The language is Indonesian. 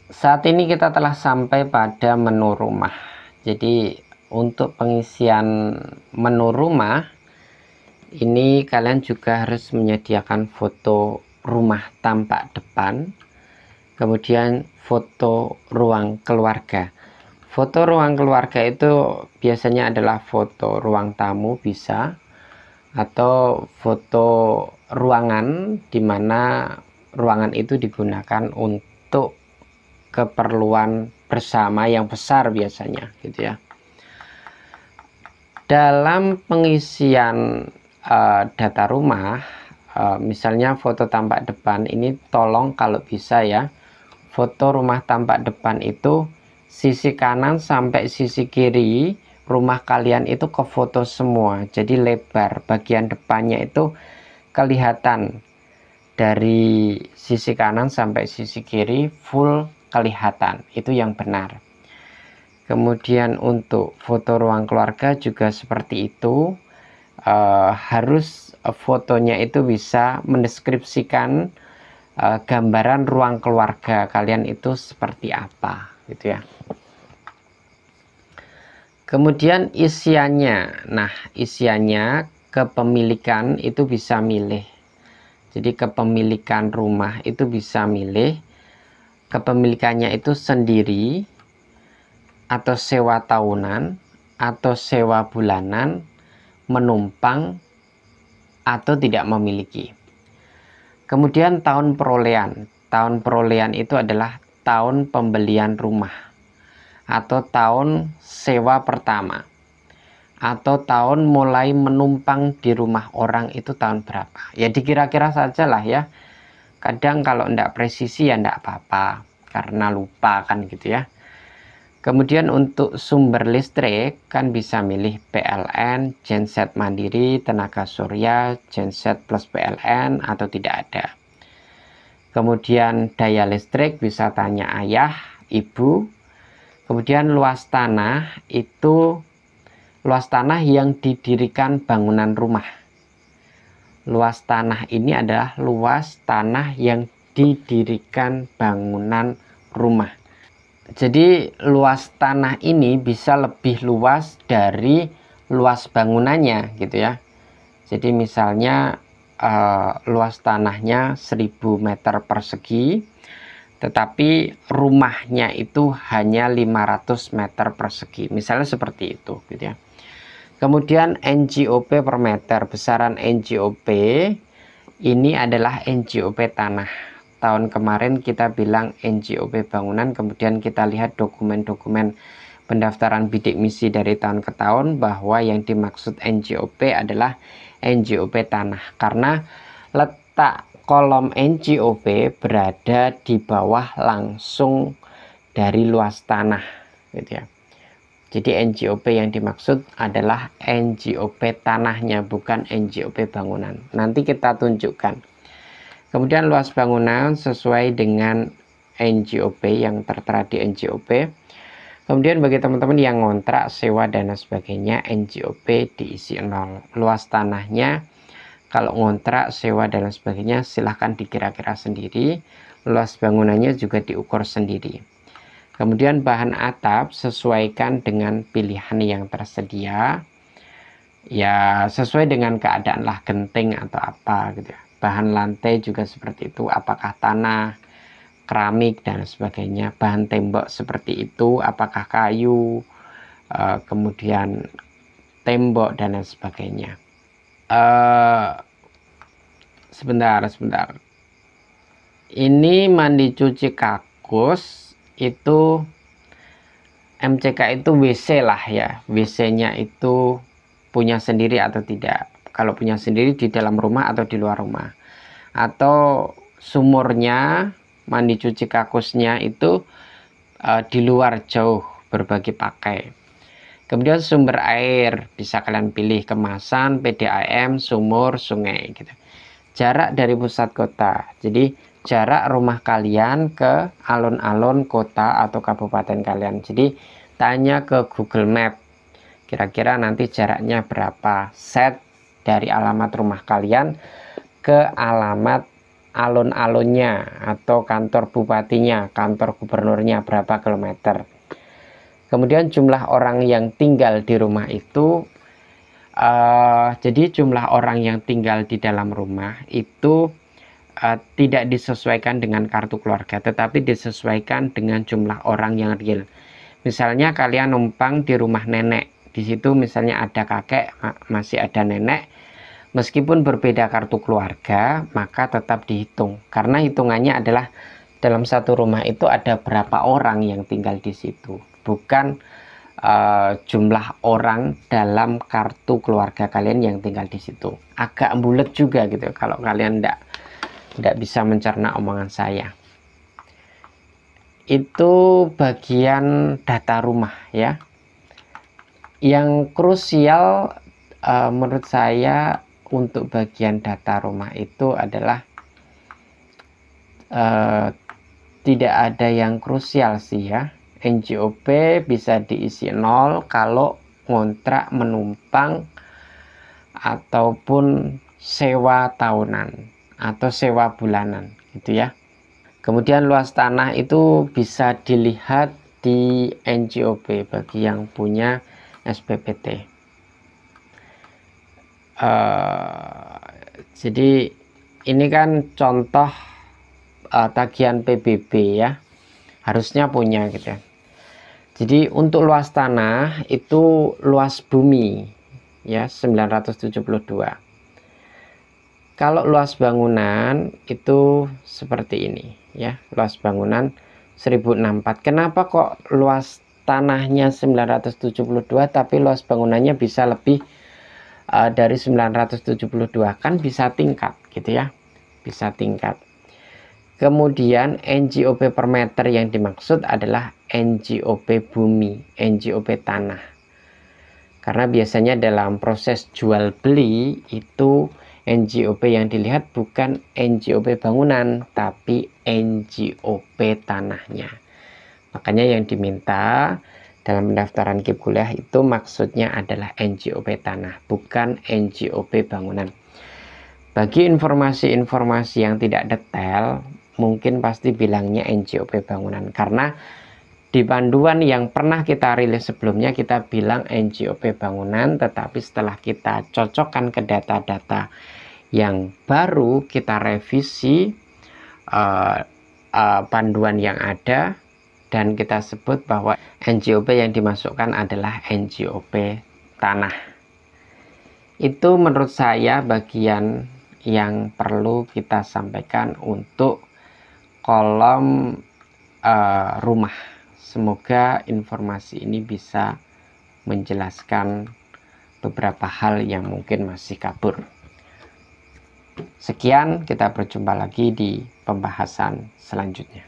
Saat ini kita telah sampai pada menu rumah. Jadi untuk pengisian menu rumah ini kalian juga harus menyediakan foto rumah tampak depan, kemudian foto ruang keluarga. Foto ruang keluarga itu biasanya adalah foto ruang tamu bisa, atau foto ruangan di mana ruangan itu digunakan untuk keperluan bersama yang besar biasanya gitu ya. Dalam pengisian data rumah, misalnya foto tampak depan ini, tolong kalau bisa ya, foto rumah tampak depan itu sisi kanan sampai sisi kiri rumah kalian itu ke foto semua, jadi lebar bagian depannya itu kelihatan dari sisi kanan sampai sisi kiri full kelihatan, itu yang benar. Kemudian untuk foto ruang keluarga juga seperti itu, harus fotonya itu bisa mendeskripsikan gambaran ruang keluarga kalian itu seperti apa gitu ya. Kemudian isiannya, nah isiannya kepemilikan itu bisa milih. Jadi kepemilikan rumah itu bisa milih kepemilikannya itu sendiri, atau sewa tahunan, atau sewa bulanan, menumpang, atau tidak memiliki. Kemudian tahun perolehan. Tahun perolehan itu adalah tahun pembelian rumah, atau tahun sewa pertama, atau tahun mulai menumpang di rumah orang itu tahun berapa. Ya dikira-kira saja lah ya. Kadang kalau tidak presisi ya tidak apa-apa, karena lupa kan gitu ya. Kemudian untuk sumber listrik kan bisa milih PLN, genset mandiri, tenaga surya, genset plus PLN, atau tidak ada. Kemudian daya listrik bisa tanya ayah, ibu. Kemudian luas tanah itu luas tanah yang didirikan bangunan rumah. Luas tanah ini adalah luas tanah yang didirikan bangunan rumah. Jadi luas tanah ini bisa lebih luas dari luas bangunannya gitu ya. Jadi misalnya luas tanahnya 1000 meter persegi, tetapi rumahnya itu hanya 500 meter persegi, misalnya seperti itu gitu ya. Kemudian NJOP per meter, besaran NJOP ini adalah NJOP tanah. Tahun kemarin kita bilang NJOP bangunan, kemudian kita lihat dokumen-dokumen pendaftaran bidik misi dari tahun ke tahun bahwa yang dimaksud NJOP adalah NJOP tanah, karena letak kolom NJOP berada di bawah langsung dari luas tanah gitu ya. Jadi NJOP yang dimaksud adalah NJOP tanahnya, bukan NJOP bangunan. Nanti kita tunjukkan. Kemudian luas bangunan sesuai dengan NJOP yang tertera di NJOP. Kemudian bagi teman-teman yang ngontrak, sewa dan sebagainya, NJOP diisi 0. Luas tanahnya kalau ngontrak, sewa dan sebagainya silahkan dikira-kira sendiri. Luas bangunannya juga diukur sendiri. Kemudian bahan atap sesuaikan dengan pilihan yang tersedia. Ya sesuai dengan keadaan lah, genting atau apa gitu ya. Bahan lantai juga seperti itu, apakah tanah, keramik dan sebagainya. Bahan tembok seperti itu, apakah kayu, kemudian tembok dan lain sebagainya. Sebentar. Ini mandi cuci kakus itu MCK itu WC lah ya. WC-nya itu punya sendiri atau tidak. Kalau punya sendiri di dalam rumah atau di luar rumah. Atau sumurnya, mandi cuci kakusnya itu di luar jauh, berbagi pakai. Kemudian sumber air bisa kalian pilih kemasan, PDAM, sumur, sungai gitu. Jarak dari pusat kota. Jadi jarak rumah kalian ke alun-alun kota atau kabupaten kalian. Jadi tanya ke Google Map, kira-kira nanti jaraknya berapa. Set dari alamat rumah kalian ke alamat alun-alunnya atau kantor bupatinya, kantor gubernurnya berapa kilometer. Kemudian jumlah orang yang tinggal di rumah itu, jadi jumlah orang yang tinggal di dalam rumah itu tidak disesuaikan dengan kartu keluarga, tetapi disesuaikan dengan jumlah orang yang real. Misalnya kalian numpang di rumah nenek, di situ misalnya ada kakek, masih ada nenek, meskipun berbeda kartu keluarga, maka tetap dihitung. Karena hitungannya adalah dalam satu rumah itu ada berapa orang yang tinggal di situ, bukan jumlah orang dalam kartu keluarga kalian yang tinggal di situ. Agak bulat juga gitu kalau kalian tidak bisa mencerna omongan saya. Itu bagian data rumah ya. Yang krusial menurut saya untuk bagian data rumah itu adalah tidak ada yang krusial sih ya. NJOP bisa diisi 0 kalau ngontrak menumpang ataupun sewa tahunan atau sewa bulanan gitu ya. Kemudian luas tanah itu bisa dilihat di NJOP bagi yang punya SPPT. Jadi ini kan contoh tagihan PBB ya, harusnya punya gitu ya. Jadi untuk luas tanah itu luas bumi ya 972. Kalau luas bangunan itu seperti ini ya, luas bangunan 1064. Kenapa kok luas tanahnya 972 tapi luas bangunannya bisa lebih dari 972? Kan bisa tingkat gitu ya, bisa tingkat. Kemudian NJOP per meter yang dimaksud adalah NJOP bumi, NJOP tanah. Karena biasanya dalam proses jual beli itu NJOP yang dilihat bukan NJOP bangunan, tapi NJOP tanahnya. Makanya yang diminta dalam pendaftaran KIP kuliah itu maksudnya adalah NJOP tanah, bukan NJOP bangunan. Bagi informasi-informasi yang tidak detail, mungkin pasti bilangnya NJOP bangunan, karena di panduan yang pernah kita rilis sebelumnya kita bilang NJOP bangunan, tetapi setelah kita cocokkan ke data-data yang baru, kita revisi panduan yang ada dan kita sebut bahwa NJOP yang dimasukkan adalah NJOP tanah. Itu menurut saya bagian yang perlu kita sampaikan untuk kolom rumah. Semoga informasi ini bisa menjelaskan beberapa hal yang mungkin masih kabur. Sekian, kita berjumpa lagi di pembahasan selanjutnya.